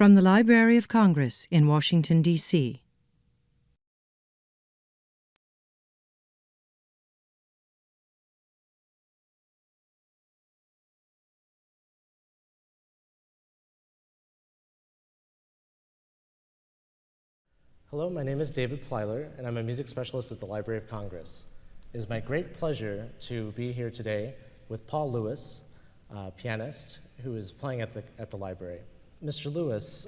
From the Library of Congress in Washington, D.C. Hello, my name is David Plylar, and I'm a music specialist at the Library of Congress. It is my great pleasure to be here today with Paul Lewis, pianist, who is playing at the library. Mr. Lewis,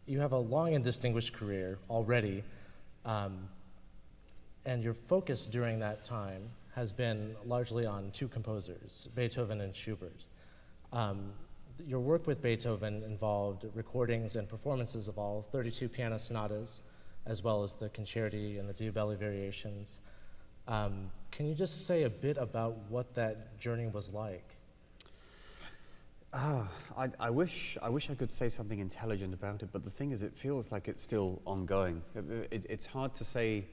you have a long and distinguished career already, and your focus during that time has been largely on two composers, Beethoven and Schubert. Your work with Beethoven involved recordings and performances of all 32 piano sonatas, as well as the concerti and the Diapason variations. Can you just say a bit about what that journey was like? I wish I could say something intelligent about it, but the thing is, it feels like it's still ongoing. It's hard to say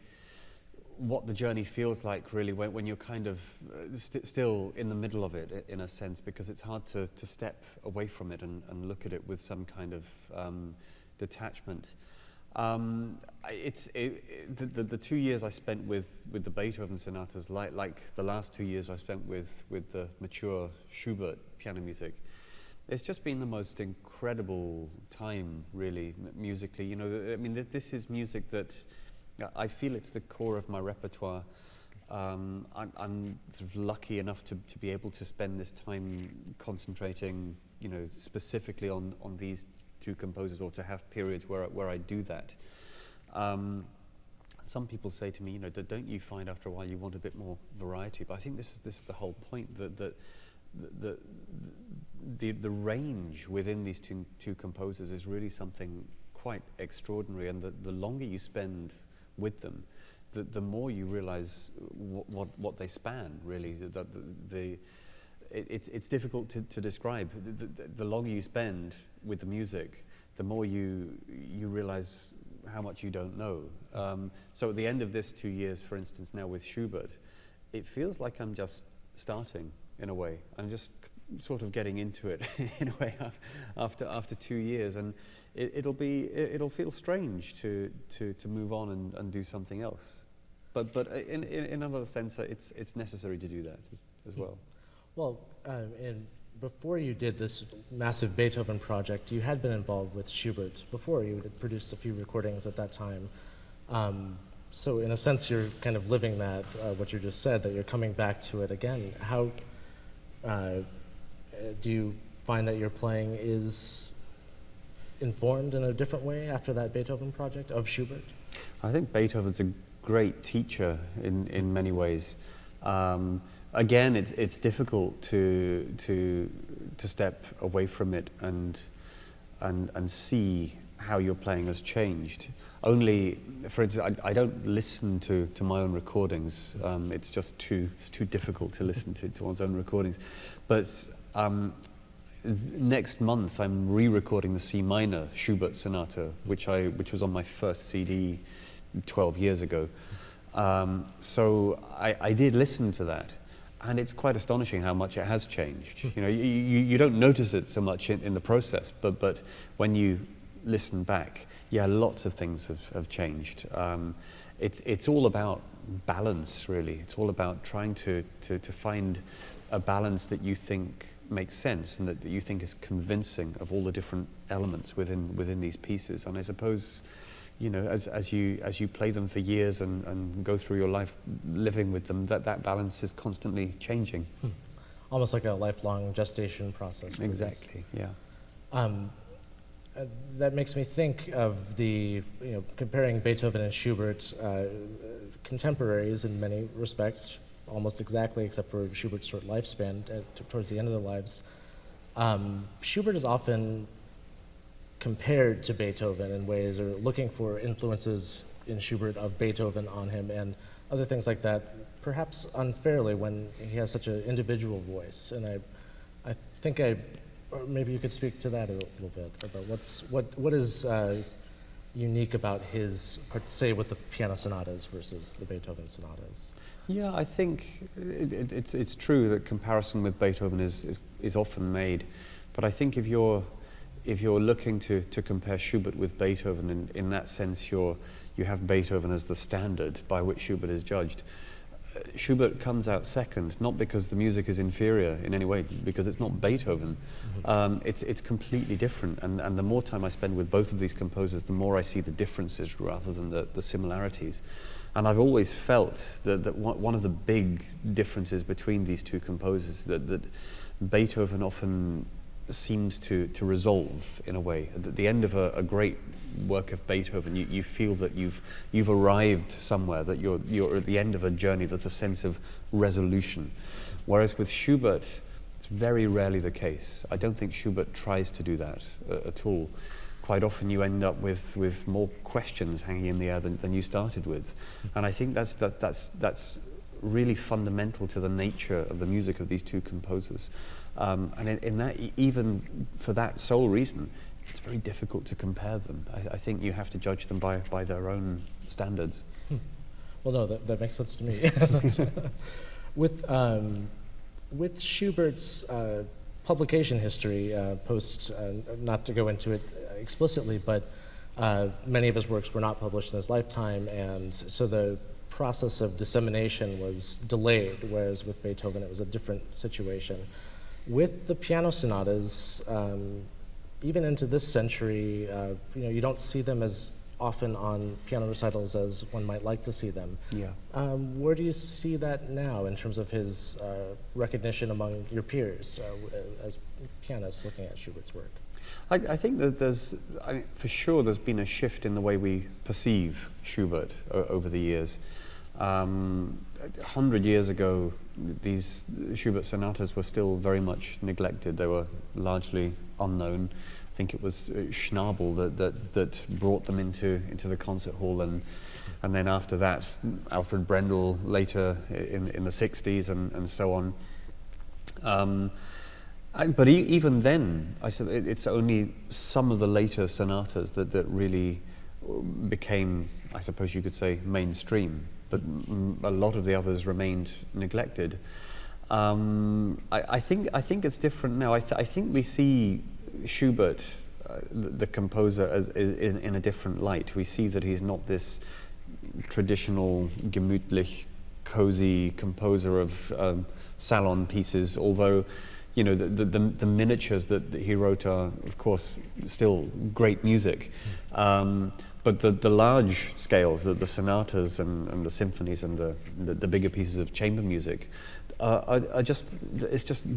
what the journey feels like, really, when you're kind of still in the middle of it, in a sense, because it's hard to step away from it and look at it with some kind of detachment. The 2 years I spent with the Beethoven sonatas, like the last 2 years I spent with the mature Schubert piano music, it's just been the most incredible time, really, musically. You know, I mean, this is music that I feel it's the core of my repertoire. I'm sort of lucky enough to be able to spend this time concentrating, you know, specifically on these two composers, or to have periods where I do that. Some people say to me, you know, don't you find after a while you want a bit more variety? But I think this is the whole point, that the range within these two composers is really something quite extraordinary, and the longer you spend with them, the more you realize what they span, really. It's difficult to describe. The longer you spend with the music, the more you realize how much you don't know. So at the end of this 2 years, for instance, now with Schubert, it feels like I'm just starting, in a way. I'm just sort of getting into it, in a way, after 2 years, and it'll feel strange to move on and do something else. But in another sense, it's necessary to do that as well. Well, before you did this massive Beethoven project, you had been involved with Schubert before. You had produced a few recordings at that time. So in a sense, you're kind of living that, what you just said, that you're coming back to it again. How do you find that your playing is informed in a different way after that Beethoven project of Schubert? I think Beethoven's a great teacher in many ways. Again, it's difficult to step away from it and see how your playing has changed. Only, for instance, I don't listen to my own recordings. It's just too difficult to listen to one's own recordings. But next month I'm re-recording the C minor Schubert Sonata, which was on my first CD 12 years ago. So I did listen to that, and it's quite astonishing how much it has changed. You know, you don't notice it so much in the process, but when you listen back, yeah, lots of things have changed. It's all about balance, really. It's all about trying to find a balance that you think makes sense, and that you think is convincing of all the different elements within these pieces. And I suppose, you know, as you play them for years and go through your life living with them, that balance is constantly changing. Almost like a lifelong gestation process. Exactly, yeah. That makes me think of comparing Beethoven and Schubert, contemporaries in many respects, almost exactly, except for Schubert's short lifespan towards the end of their lives. Schubert is often compared to Beethoven in ways, or looking for influences in Schubert of Beethoven on him, and other things like that, perhaps unfairly, when he has such an individual voice. And I think or maybe you could speak to that a little bit, about what is unique about his, say, with the piano sonatas versus the Beethoven sonatas. Yeah, I think it's true that comparison with Beethoven is often made, but I think if you're if you're looking to compare Schubert with Beethoven, in that sense you have Beethoven as the standard by which Schubert is judged. Schubert comes out second, not because the music is inferior in any way, because it's not Beethoven. It's completely different, and the more time I spend with both of these composers, the more I see the differences rather than the similarities. And I've always felt that one of the big differences between these two composers that Beethoven often seems to resolve in a way. At the end of a great work of Beethoven, you feel that you've arrived somewhere, that you're at the end of a journey. There's a sense of resolution. Whereas with Schubert, it's very rarely the case. I don't think Schubert tries to do that at all. Quite often you end up with more questions hanging in the air than you started with. And I think that's really fundamental to the nature of the music of these two composers. And in that, even for that sole reason, it's very difficult to compare them. I think you have to judge them by their own standards. Well, no, that makes sense to me. With Schubert's publication history, not to go into it explicitly, but many of his works were not published in his lifetime, and so the process of dissemination was delayed, whereas with Beethoven it was a different situation. With the piano sonatas, even into this century, you don't see them as often on piano recitals as one might like to see them. Yeah. Where do you see that now in terms of his recognition among your peers as pianists looking at Schubert's work? I think that for sure there's been a shift in the way we perceive Schubert over the years. 100 years ago, these Schubert sonatas were still very much neglected. They were largely unknown. I think it was Schnabel that brought them into the concert hall, and then after that, Alfred Brendel later in the 60s and so on. But even then, I said it's only some of the later sonatas that really became, I suppose you could say, mainstream. But a lot of the others remained neglected. I think it's different now. I think we see Schubert, the composer, as in a different light. We see that he's not this traditional, gemütlich, cozy composer of salon pieces, although the miniatures that he wrote are, of course, still great music. But the large scales, the sonatas and the symphonies and the bigger pieces of chamber music are just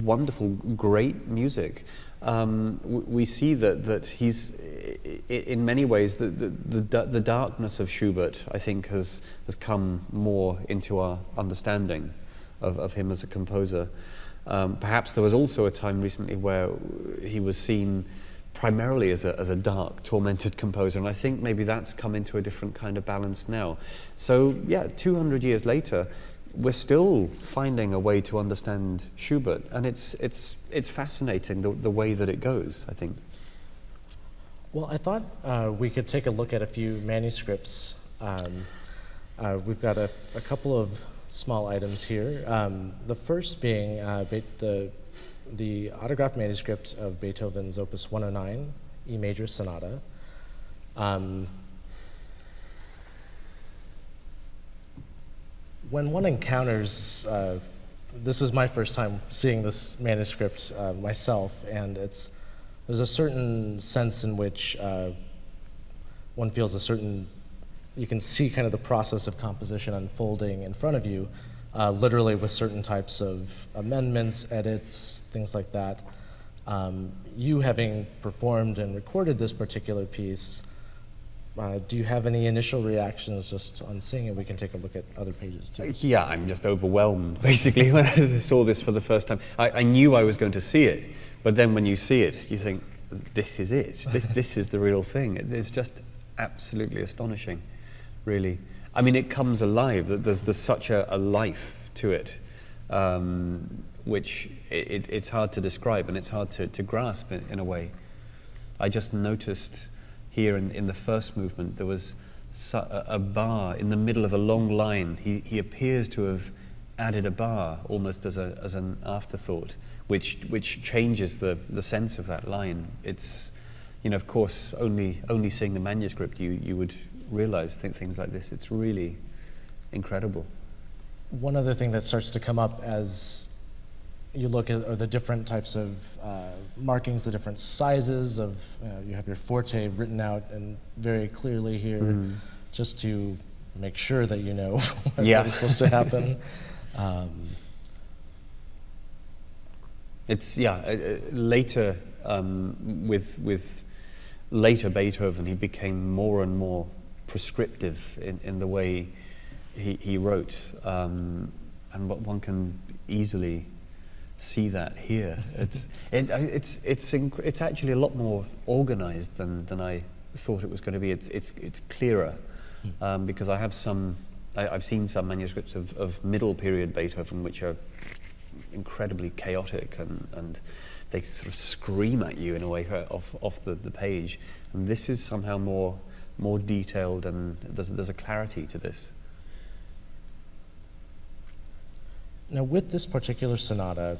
wonderful, great music. We see that he's, in many ways, the darkness of Schubert, I think, has come more into our understanding of him as a composer. Perhaps there was also a time recently where he was seen primarily as a dark, tormented composer, and I think maybe that's come into a different kind of balance now. So yeah, 200 years later, we're still finding a way to understand Schubert, and it's fascinating the way that it goes, I think. Well, I thought we could take a look at a few manuscripts. We've got a couple of small items here. The first being the autographed manuscript of Beethoven's Opus 109, E major sonata. When one encounters, this is my first time seeing this manuscript myself, and there's a certain sense in which one feels you can see kind of the process of composition unfolding in front of you, literally with certain types of amendments, edits, things like that. You having performed and recorded this particular piece, do you have any initial reactions just on seeing it? We can take a look at other pages too. Yeah, I'm just overwhelmed, basically, when I saw this for the first time. I knew I was going to see it, but then when you see it, you think, this is it. This is the real thing. It's just absolutely astonishing, really. I mean, it comes alive. There's such a life to it, which it's hard to describe, and it's hard to grasp in a way. I just noticed here in the first movement, there was a bar in the middle of a long line. He appears to have added a bar almost as an afterthought, which changes the sense of that line. It's you know, of course, only seeing the manuscript, you would realize things like this. It's really incredible. One other thing that starts to come up as you look at are the different types of markings, the different sizes of, you have your forte written out and very clearly here, just to make sure that you know what is supposed to happen. It's, later, with later Beethoven, he became more and more prescriptive in the way he wrote, and one can easily see that here. It's actually a lot more organized than I thought it was going to be. It's clearer, because I've seen some manuscripts of middle period Beethoven which are incredibly chaotic, and they sort of scream at you in a way off the page. And this is somehow more detailed, and there's a clarity to this. Now, with this particular sonata,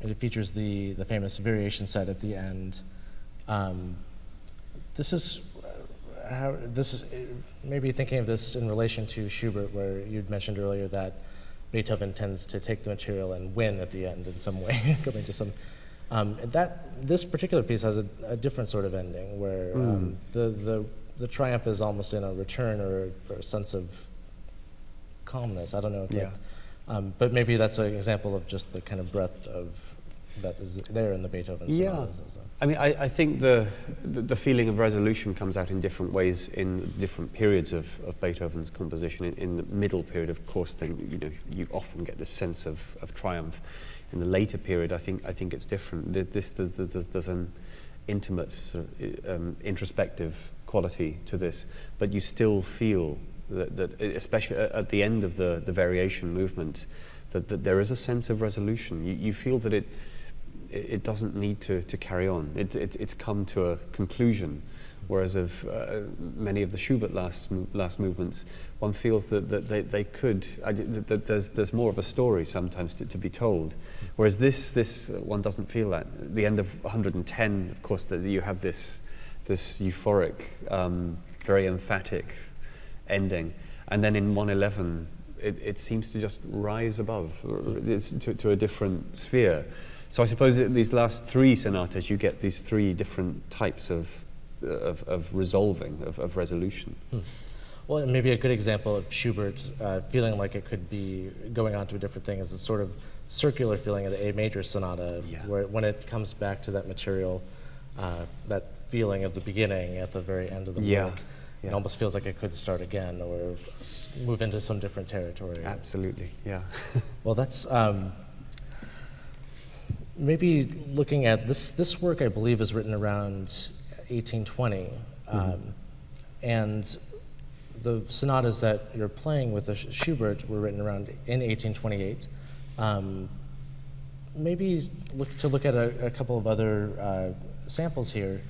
it features the famous variation set at the end. This is maybe thinking of this in relation to Schubert, where you'd mentioned earlier that Beethoven tends to take the material and win at the end in some way, coming to some. This particular piece has a different sort of ending, where the triumph is almost in a return or a sense of calmness. I don't know if but maybe that's an example of just the kind of breadth of that is there in the Beethoven sonatas. I mean, I think the feeling of resolution comes out in different ways in different periods of Beethoven's composition. In the middle period, of course, then you often get this sense of triumph. In the later period, I think it's different. There's an intimate, sort of, introspective quality to this, but you still feel that especially at the end of the variation movement, that there is a sense of resolution. You feel that it doesn't need to carry on. It's come to a conclusion. Whereas of many of the Schubert last movements, one feels that they could, that there's more of a story sometimes to be told. Whereas this one doesn't feel that. At the end of 110, of course, that you have this euphoric, very emphatic ending, and then in 111 it seems to just rise above to a different sphere. So I suppose these last three sonatas you get these three different types of resolving, of resolution. Well, and maybe a good example of Schubert feeling like it could be going on to a different thing is a sort of circular feeling of the A major sonata, where when it comes back to that material, that feeling of the beginning at the very end of the work, it almost feels like it could start again or move into some different territory. Absolutely, yeah. Well, that's maybe looking at this work, I believe, is written around 1820, and the sonatas that you're playing with the Schubert were written around in 1828. Maybe look at a couple of other samples here.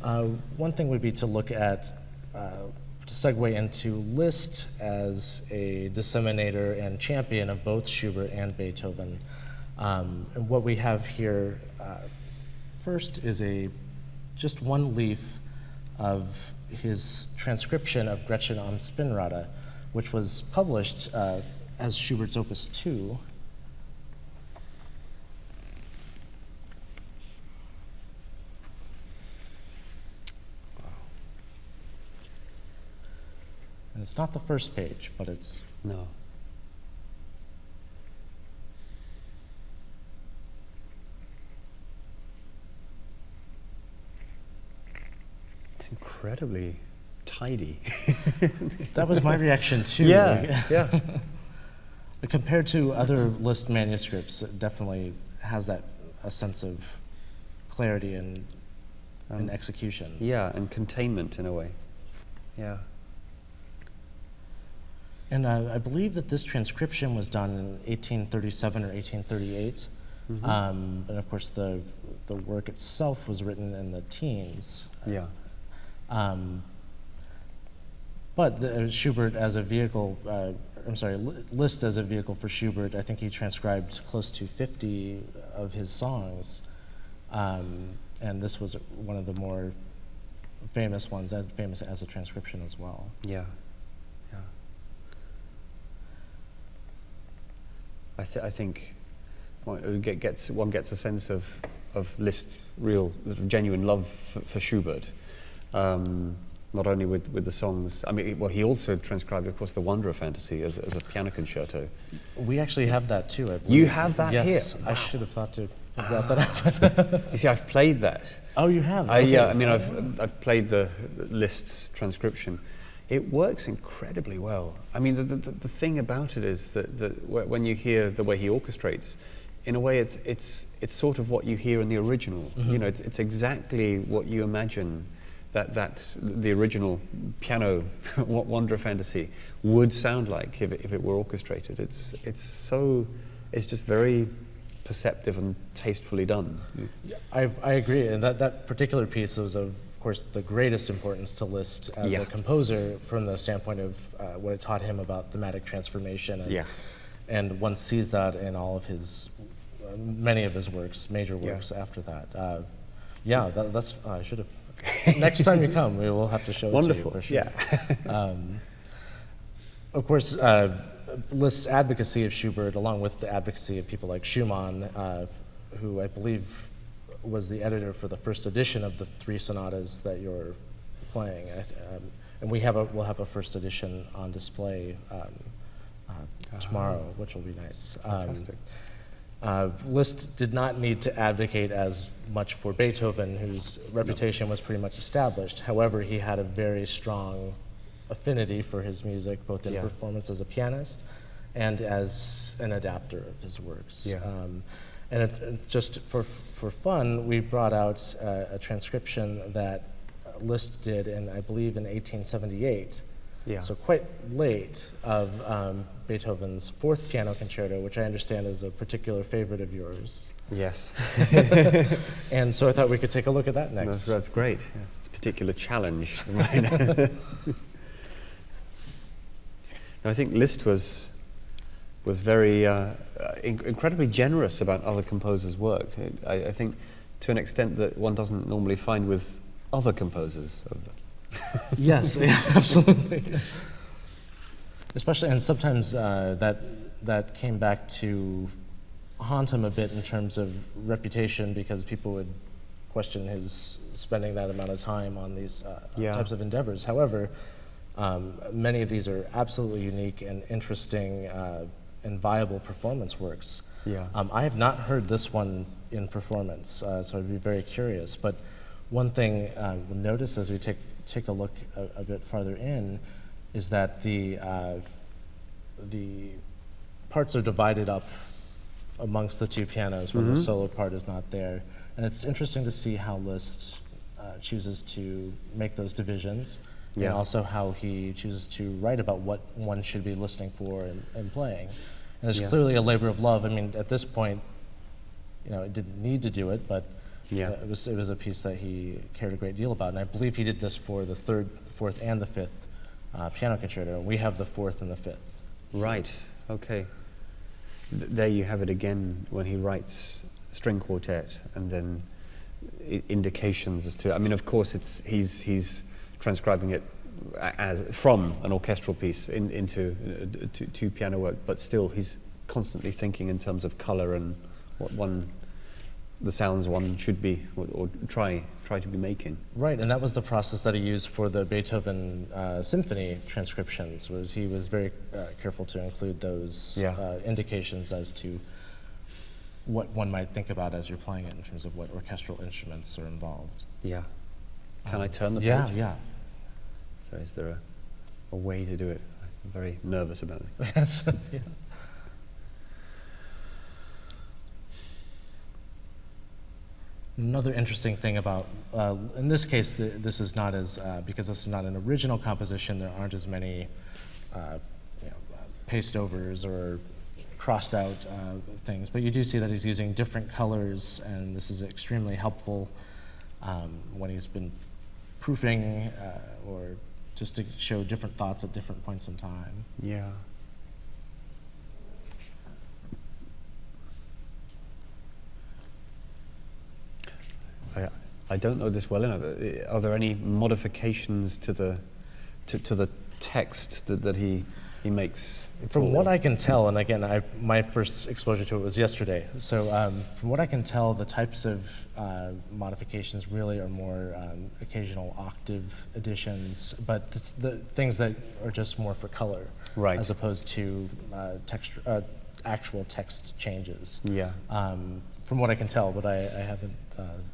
One thing would be to look at to segue into Liszt as a disseminator and champion of both Schubert and Beethoven. And what we have here first is just one leaf of his transcription of Gretchen am Spinnrade, which was published as Schubert's Opus 2. And it's not the first page, but it's... No. It's incredibly tidy. That was my reaction too. Yeah. Compared to other Liszt manuscripts, it definitely has a sense of clarity and execution. Yeah, and containment in a way. Yeah. And I believe that this transcription was done in 1837 or 1838. And of course, the work itself was written in the teens. Yeah. But Schubert as a vehicle, Liszt as a vehicle for Schubert, I think he transcribed close to 50 of his songs. and this was one of the more famous ones, as famous as a transcription as well. Yeah, yeah. I think one gets a sense of Liszt's real, genuine love for Schubert. Not only with the songs. I mean, well, he also transcribed, of course, the Wanderer Fantasy as a piano concerto. We actually have that too, I believe. You have that here? Yes, wow. I should have thought to have brought that up. You see, I've played that. Oh, you have? Okay. Yeah, I mean, I've played the Liszt's transcription. It works incredibly well. I mean, the thing about it is that when you hear the way he orchestrates, in a way, it's sort of what you hear in the original. Mm-hmm. You know, it's exactly what you imagine that the original piano Wanderer Fantasy would sound like if it were orchestrated. It's just very perceptive and tastefully done. Yeah, I agree, and that particular piece was of course the greatest importance to Liszt as a composer from the standpoint of what it taught him about thematic transformation, and one sees that in all of his many of his works, major works after that. That's I should have. Next time you come, we will have to show it to you for sure. Yeah. Of course, Liszt's advocacy of Schubert, along with the advocacy of people like Schumann, who I believe was the editor for the first edition of the 3 sonatas that you're playing, and we'll have a first edition on display tomorrow, which will be nice. Fantastic. Liszt did not need to advocate as much for Beethoven, whose reputation was pretty much established. However, he had a very strong affinity for his music, both in performance as a pianist and as an adapter of his works. Yeah. And just for fun, we brought out a transcription that Liszt did in, I believe, in 1878. Yeah. So quite late, of Beethoven's 4th piano concerto, which I understand is a particular favorite of yours. Yes. And so I thought we could take a look at that next. That's great. Yeah. It's a particular challenge. Right? I think Liszt was very incredibly generous about other composers' work. I think to an extent that one doesn't normally find with other composers. Yes, absolutely. Especially, and sometimes that came back to haunt him a bit in terms of reputation, because people would question his spending that amount of time on these types of endeavors. However, many of these are absolutely unique and interesting and viable performance works. Yeah. I have not heard this one in performance, so I'd be very curious. But one thing we'll notice as we take a look a bit farther in is that the parts are divided up amongst the 2 pianos when the solo part is not there. And it's interesting to see how Liszt chooses to make those divisions, and also how he chooses to write about what one should be listening for and playing. And there's clearly a labor of love. I mean, at this point, it didn't need to do it, but it was a piece that he cared a great deal about. And I believe he did this for the 3rd, the 4th, and the 5th piano concerto. And we have the 4th and the 5th. Right. Okay. There you have it again when he writes string quartet, and then indications as to. I mean, of course, he's transcribing it as from an orchestral piece into to piano work, but still he's constantly thinking in terms of color and the sounds one should be or try to be making. Right, and that was the process that he used for the Beethoven symphony transcriptions. Was he was very careful to include those indications as to what one might think about as you're playing it in terms of what orchestral instruments are involved. Yeah. Can I turn the page? Yeah. So is there a way to do it? I'm very nervous about it. Yes. Yeah. Another interesting thing about, in this case, this is not as, because this is not an original composition, there aren't as many paste overs or crossed out things, but you do see that he's using different colors, and this is extremely helpful when he's been proofing or just to show different thoughts at different points in time. Yeah. I don't know this well enough. Are there any modifications to the text that he makes? From what I can tell, and again, my first exposure to it was yesterday, so from what I can tell, the types of modifications really are more occasional octave additions, but the things that are just more for color, right, as opposed to actual text changes. Yeah. From what I can tell, but I haven't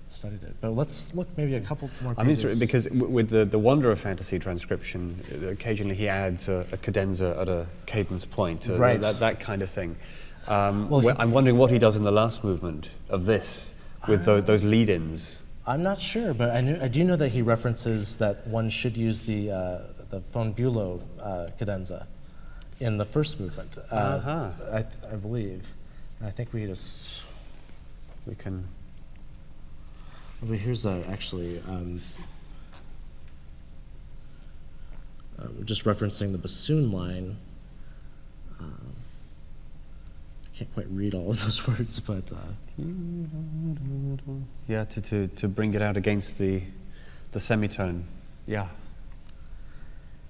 studied it. But let's look maybe a couple more I mean, pages. because with the Wonder of Fantasy transcription, occasionally he adds a cadenza at a cadence point, right. that kind of thing. Well, I'm wondering what he does in the last movement of this with those lead-ins. I'm not sure, but I do know that he references that one should use the von Bülow cadenza in the first movement. I believe. And I think we can. But here's actually just referencing the bassoon line. I can't quite read all of those words, but yeah, to bring it out against the semitone. Yeah.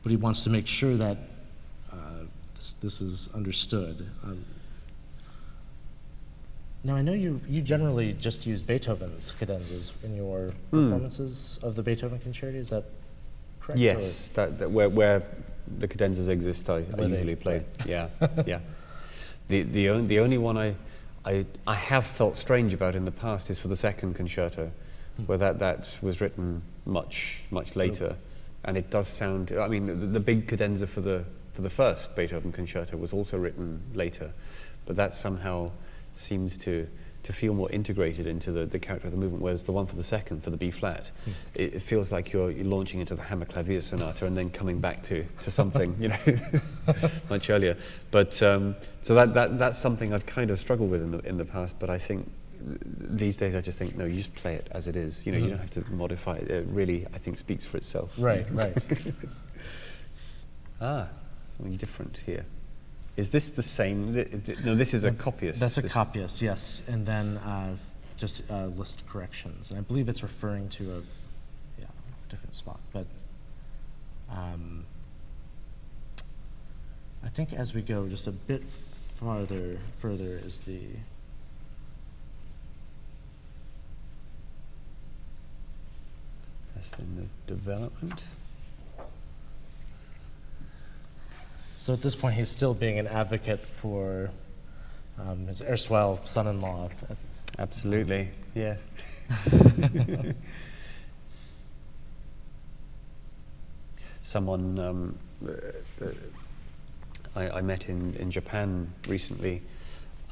But he wants to make sure that this is understood. Now, I know you generally just use Beethoven's cadenzas in your performances of the Beethoven concerti. Is that correct? Yes, that where the cadenzas exist, I usually play. Right. Yeah, yeah. The only one I have felt strange about in the past is for the second concerto, where that was written much later, and it does sound. I mean, the big cadenza for the first Beethoven concerto was also written later, but that somehow seems to feel more integrated into the character of the movement, whereas the one for the second, for the B flat, it feels like you're launching into the hammer clavier sonata and then coming back to something, you know, much earlier. But so that's something I've kind of struggled with in the past. But I think these days I just think, no, you just play it as it is. You know, you don't have to modify it. It really, I think, speaks for itself. Right, right. Something different here. Is this the same? No, this is a copyist. That's a copyist, yes. And then just list corrections. And I believe it's referring to a different spot. But I think as we go just a bit further is the... That's in the development. So at this point, he's still being an advocate for his erstwhile son-in-law. Absolutely, yes. Someone I met in Japan recently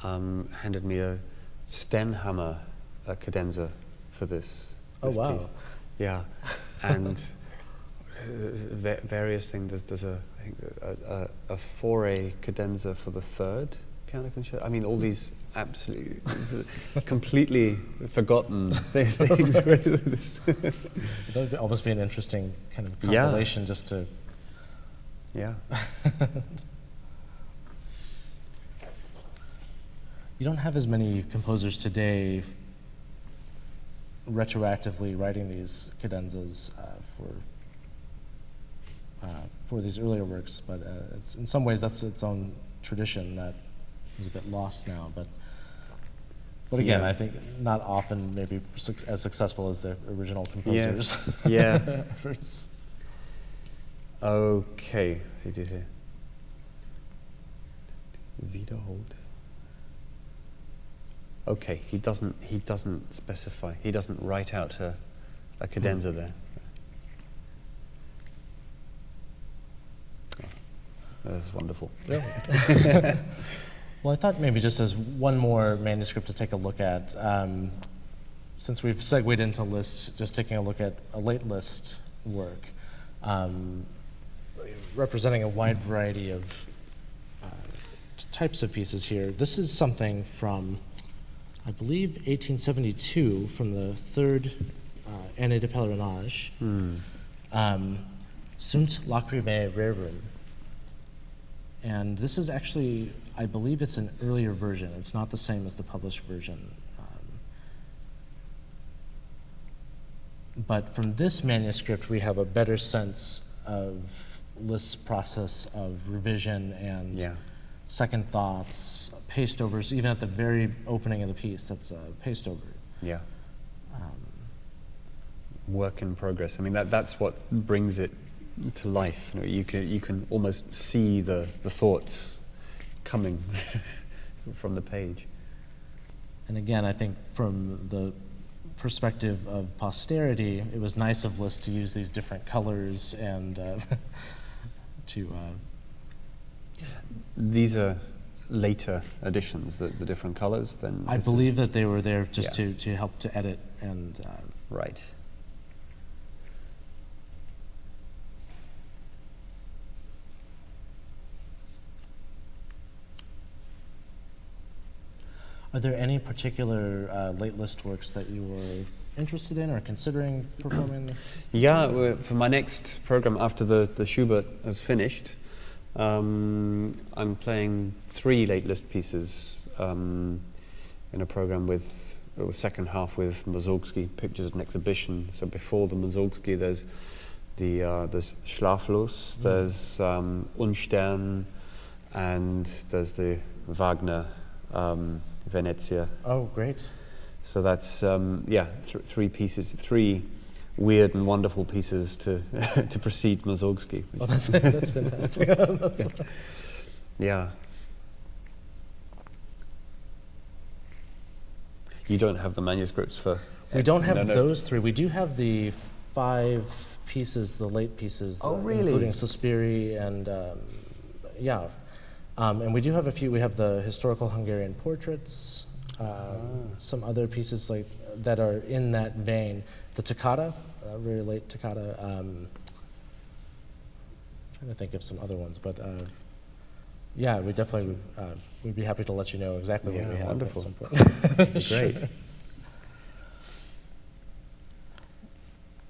handed me a Stenhammer cadenza for this wow. piece. Yeah, and various things. There's a four-a cadenza for the third piano concerto. I mean, all these absolutely completely forgotten things. That would almost be an interesting kind of compilation, just to. Yeah. You don't have as many composers today retroactively writing these cadenzas for these earlier works, but it's, in some ways that's its own tradition that is a bit lost now. But again, I think not often maybe as successful as the original composers' efforts. Okay, what did you do here? Wiederholt. Okay, he doesn't specify. He doesn't write out a cadenza there. That's wonderful. Really? Well, I thought maybe just as one more manuscript to take a look at, since we've segued into Liszt, just taking a look at a late Liszt work, representing a wide variety of types of pieces here. This is something from, I believe, 1872, from the third Année de Pèlerinage, Sunt Lacrymae Rerum. And this is actually, I believe it's an earlier version. It's not the same as the published version. But from this manuscript, we have a better sense of Liszt's process of revision and second thoughts, paste overs, even at the very opening of the piece, that's a paste over. Yeah. Work in progress. I mean, that's what brings it to life. You know, you can almost see the thoughts coming from the page. And again, I think from the perspective of posterity, it was nice of Liszt to use these different colors and These are later additions, the different colors. Then I believe that they were there just to help to edit and. Right. Are there any particular late Liszt works that you were interested in or considering performing? Yeah, for my next program after the Schubert has finished, I'm playing 3 late Liszt pieces in a program with the second half with Mussorgsky, Pictures and Exhibition. So before the Mussorgsky, there's Schlaflos, there's Unstern, and there's the Wagner. Venezia. Oh, great. So that's 3 pieces, 3 weird and wonderful pieces to to precede Mussorgsky. Oh, that's fantastic. Yeah. You don't have the manuscripts for. We don't have those 3. We do have the 5 pieces, the late pieces. Oh, really? Including Suspiri and and we do have a few. We have the historical Hungarian portraits, some other pieces like that are in that vein. The toccata, very late toccata. Trying to think of some other ones, but we definitely we'd be happy to let you know exactly what we have wonderful. at some point. Great.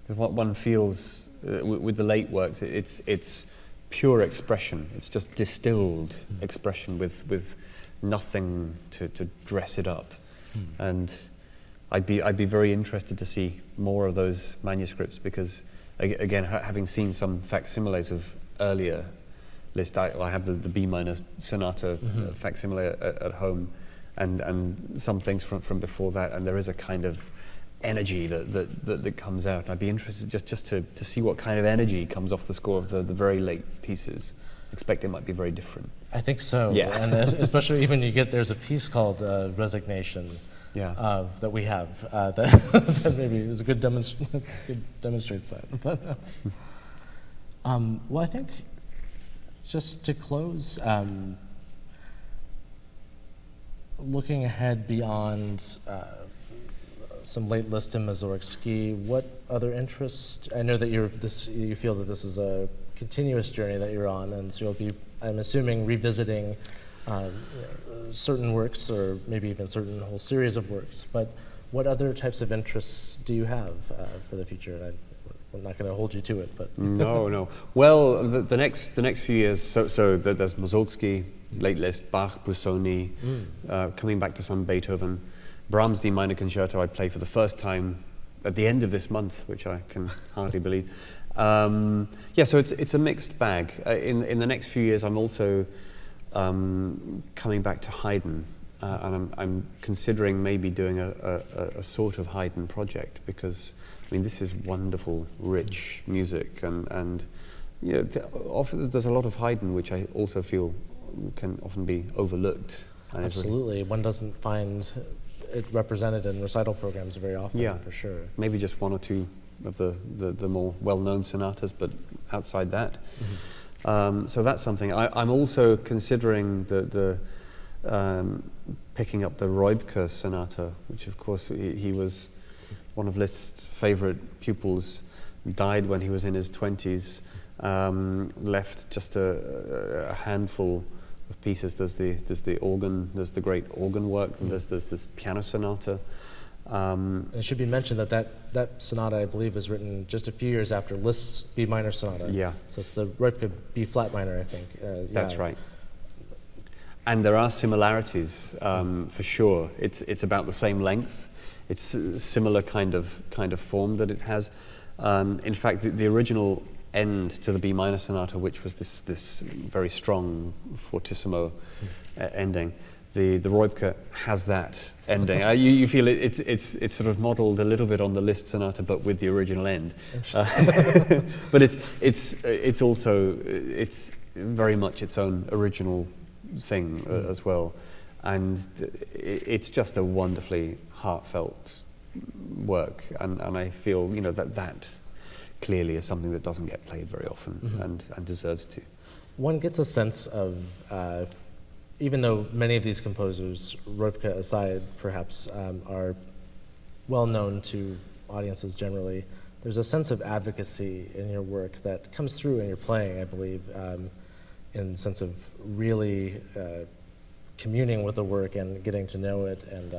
Because what one feels with the late works, it's pure expression. It's just distilled expression with nothing to dress it up. And I'd be very interested to see more of those manuscripts because, again, having seen some facsimiles of earlier Liszt, I have the B minor sonata facsimile at home, and some things from before that, and there is a kind of energy that comes out. I'd be interested just to see what kind of energy comes off the score of the very late pieces. Expect it might be very different. I think so. Yeah. And especially even there's a piece called Resignation that we have that maybe is a good demonstrates that. But, well, I think just to close, looking ahead beyond some late Liszt and Mussorgsky, what other interests? I know that you feel that this is a continuous journey that you're on, and so you'll be, I'm assuming, revisiting certain works or maybe even certain whole series of works. But what other types of interests do you have for the future? And I'm not going to hold you to it, but no. Well, the next few years. So there's Mussorgsky, late Liszt, Bach, Busoni, coming back to some Beethoven. Brahms D minor concerto I play for the first time at the end of this month, which I can hardly believe. So it's a mixed bag. In the next few years, I'm also coming back to Haydn, and I'm considering maybe doing a sort of Haydn project because I mean this is wonderful, rich music, and often there's a lot of Haydn which I also feel can often be overlooked. Absolutely, one doesn't find it represented in recital programs very often, for sure. Maybe just 1 or 2 of the more well-known sonatas, but outside that. So that's something. I'm also considering the picking up the Reubke sonata, which of course he was one of Liszt's favorite pupils, died when he was in his 20s, left just a handful of pieces. There's the organ, there's the great organ work, and there's this piano sonata. And it should be mentioned that sonata, I believe, is written just a few years after Liszt's B minor sonata. Yeah. So it's the Reubke B flat minor, I think. That's right. And there are similarities for sure. It's about the same length. it's a similar kind of form that it has. In fact, the original end to the B minor sonata, which was this very strong fortissimo ending, the Roybke has that ending. You feel it's sort of modelled a little bit on the Liszt sonata, but with the original end. But it's also very much its own original thing as well, and it's just a wonderfully heartfelt work, and I feel that clearly is something that doesn't get played very often and deserves to. One gets a sense of, even though many of these composers, Roybke aside perhaps, are well known to audiences generally, there's a sense of advocacy in your work that comes through in your playing, I believe, in the sense of really communing with the work and getting to know it, and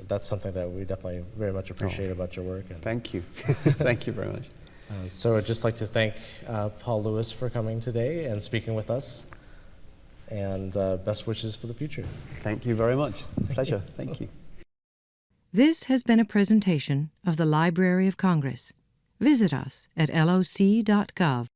that's something that we definitely very much appreciate about your work. And, thank you. Thank you very much. So I'd just like to thank Paul Lewis for coming today and speaking with us, and best wishes for the future. Thank you very much. Pleasure. Thank you. This has been a presentation of the Library of Congress. Visit us at loc.gov.